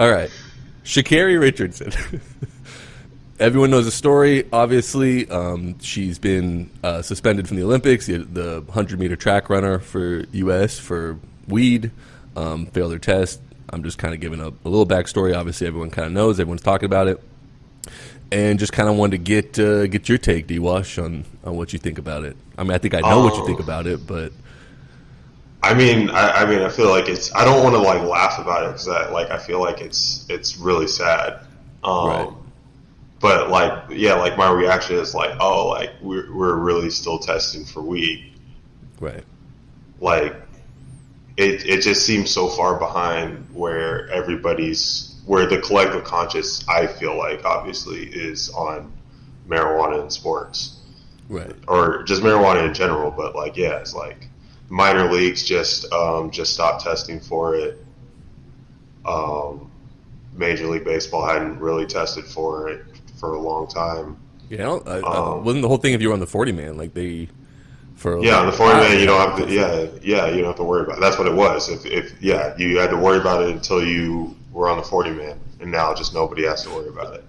All right. Sha'Carri Richardson. Everyone knows the story, obviously. She's been suspended from the Olympics, the 100-meter track runner for U.S. for weed, failed her test. I'm just kind of giving a little backstory. Obviously, everyone kind of knows. Everyone's talking about it. And just kind of wanted to get your take, DWash, on what you think about it. I mean, I think I know what you think about it, but... I mean, I feel like it's... I don't want to, like, laugh about it because I feel like it's really sad. Right. But, like, yeah, like, my reaction is like, oh, like, we're really still testing for weed. Right. Like, it just seems so far behind where where the collective conscious, I feel like, obviously, is on marijuana in sports. Right. Or just marijuana in general, but, like, yeah, it's like minor leagues just stopped testing for it. Major League Baseball hadn't really tested for it for a long time. Yeah, wasn't the whole thing if you were on the 40-man, like they... on the 40-man, you don't have to. You don't have to worry about it. That's what it was. If you had to worry about it until you were on the 40-man, and now just nobody has to worry about it.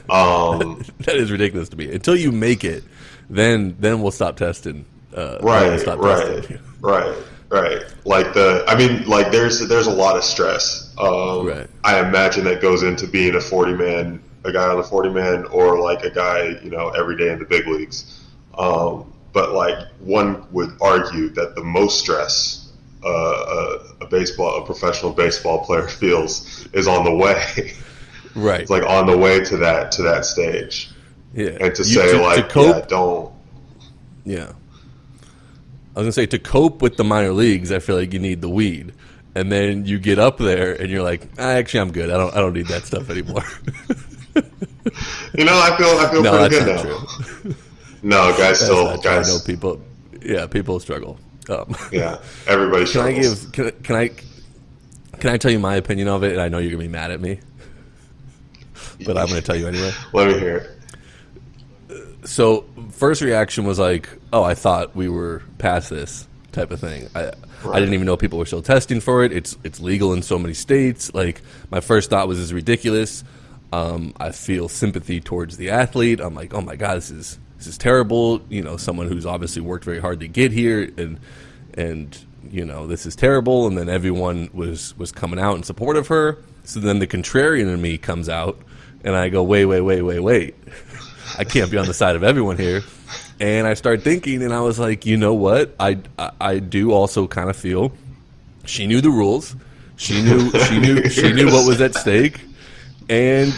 That is ridiculous to me. Until you make it, then we'll stop testing. Right. Like there's a lot of stress. Right. I imagine that goes into being a 40-man, a guy on the 40-man, or like a guy, every day in the big leagues. But like one would argue that the most stress a professional baseball player feels is on the way. Right. It's like on the way to that stage. Yeah. And to cope, don't. Yeah. I was gonna say, to cope with the minor leagues, I feel like you need the weed, and then you get up there and you're like, actually, I'm good. I don't need that stuff anymore. I feel no, pretty good that's now. not true. No, guys, I know people. Yeah, people struggle. Yeah, everybody struggles. Can I tell you my opinion of it? And I know you're gonna be mad at me, but I'm gonna tell you anyway. Let me hear it. So first reaction was like, oh, I thought we were past this type of thing. I didn't even know people were still testing for it. It's legal in so many states. Like, my first thought was, this is ridiculous. I feel sympathy towards the athlete. I'm like, oh my God, this is terrible. Someone who's obviously worked very hard to get here, and this is terrible. And then everyone was coming out in support of her. So then the contrarian in me comes out, and I go, wait. I can't be on the side of everyone here. And I start thinking, and I was like, you know what? I do also kind of feel she knew the rules. She knew what was at stake, and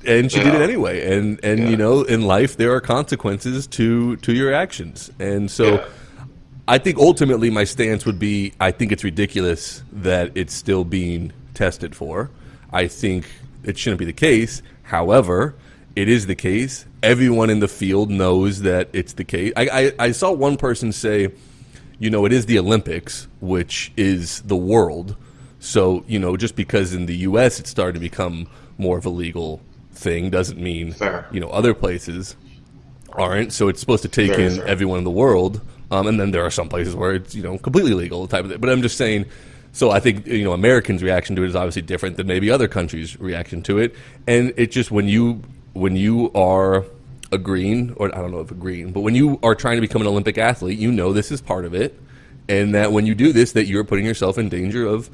she did it anyway. And in life there are consequences to your actions. And so I think ultimately my stance would be, I think it's ridiculous that it's still being tested for. I think it shouldn't be the case. However, it is the case. Everyone in the field knows that it's the case. I saw one person say, it is the Olympics, which is the world. So, just because in the U.S. it's starting to become more of a legal thing doesn't mean, Fair. Other places aren't. So it's supposed to take in everyone in the world. And then there are some places where it's, completely legal type of thing. But I'm just saying, so I think, Americans' reaction to it is obviously different than maybe other countries' reaction to it. And it's just when you are agreeing, or I don't know if agreeing, but when you are trying to become an Olympic athlete, this is part of it, and that when you do this, that you're putting yourself in danger of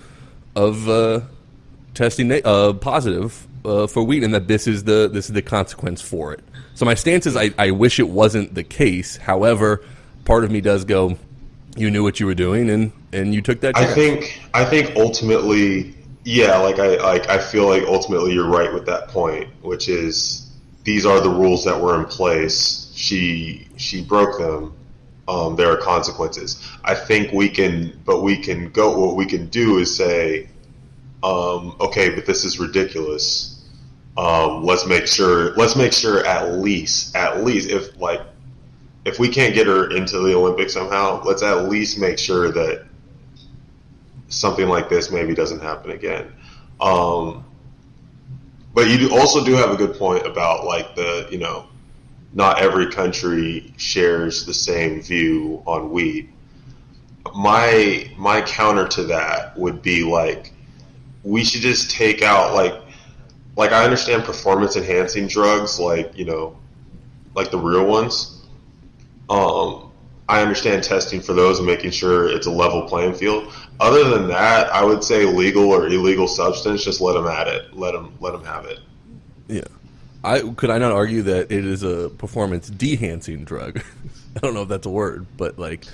testing positive for weed, and that this is the consequence for it. So my stance is, I wish it wasn't the case. However, part of me does go, you knew what you were doing, and you took that chance. I think ultimately, yeah, I feel like ultimately you're right with that point, which is, these are the rules that were in place. She broke them. There are consequences. I think what we can do is say, okay, but this is ridiculous. Let's make sure at least if we can't get her into the Olympics somehow, let's at least make sure that something like this maybe doesn't happen again. But you also do have a good point about not every country shares the same view on weed. My counter to that would be we should just take out like I understand performance enhancing drugs, like, you know, like the real ones. I understand testing for those and making sure it's a level playing field. Other than that, I would say legal or illegal substance, just let them at it. Let them have it. Yeah. Could I not argue that it is a performance dehancing drug? I don't know if that's a word, but like,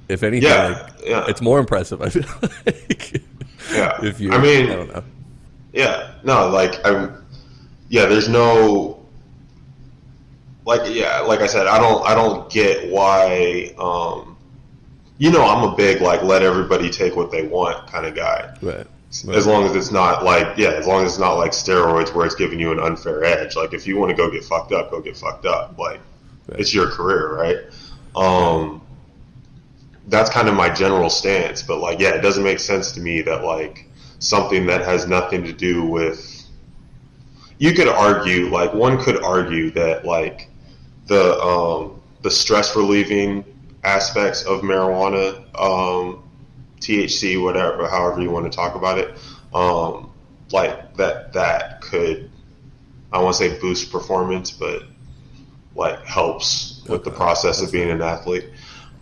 if anything, it's more impressive, I feel like. Yeah. If you, I mean, I don't know. Yeah. No, like there's no, like I said, I don't get why you know, I'm a big like let everybody take what they want kind of guy. Right. As long as it's not like as long as it's not like steroids where it's giving you an unfair edge. Like if you want to go get fucked up, go get fucked up. Like it's your career, right? That's kind of my general stance. But like it doesn't make sense to me that like something that has nothing to do with, you could argue, like one could argue that like the stress relieving aspects of marijuana, THC, whatever, however you want to talk about it, like that could, I want to say boost performance, but like helps with the process of being an athlete.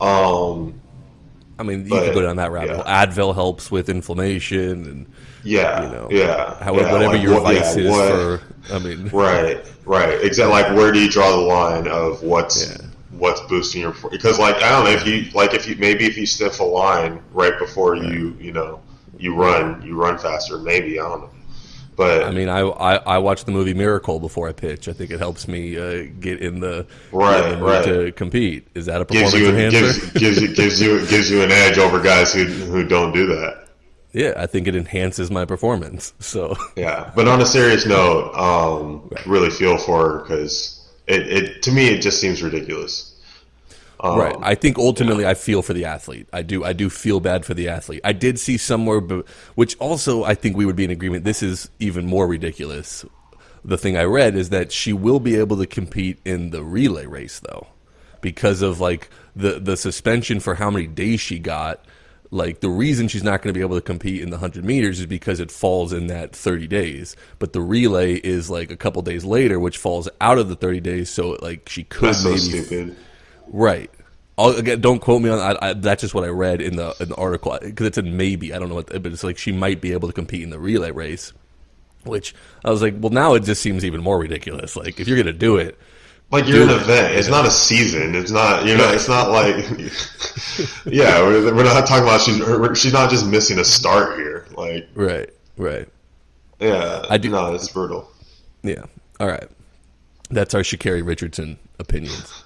I mean, you could go down that rabbit hole. Advil helps with inflammation, and whatever your vice is for. I mean, right, exactly. Like, where do you draw the line of what's boosting your? Because, like, I don't know, if you sniff a line right before you run faster. Maybe, I don't know. But I mean, I watch the movie Miracle before I pitch. I think it helps me get in the mood to compete. Is that a performance enhancer? Gives you an edge over guys who don't do that. Yeah, I think it enhances my performance. So yeah, but on a serious note, really feel for her, because it to me it just seems ridiculous. Right. I think ultimately I feel for the athlete. I do feel bad for the athlete. I did see somewhere, which also I think we would be in agreement, this is even more ridiculous. The thing I read is that she will be able to compete in the relay race, though, because of like the suspension for how many days she got. Like, the reason she's not going to be able to compete in the 100 meters is because it falls in that 30 days. But the relay is like a couple days later, which falls out of the 30 days. So like she could That's maybe. So stupid. Right. Again, don't quote me on that. That's just what I read in the article, because it's a maybe. I don't know but it's like she might be able to compete in the relay race, which I was like, well, now it just seems even more ridiculous. Like, if you're going to do it, like, you're an event. It's not a season. It's not. It's not like. Yeah, we're not talking about she's not just missing a start here. Like. Right. Yeah. I do. No, it's brutal. Yeah. All right. That's our Sha'Carri Richardson opinions.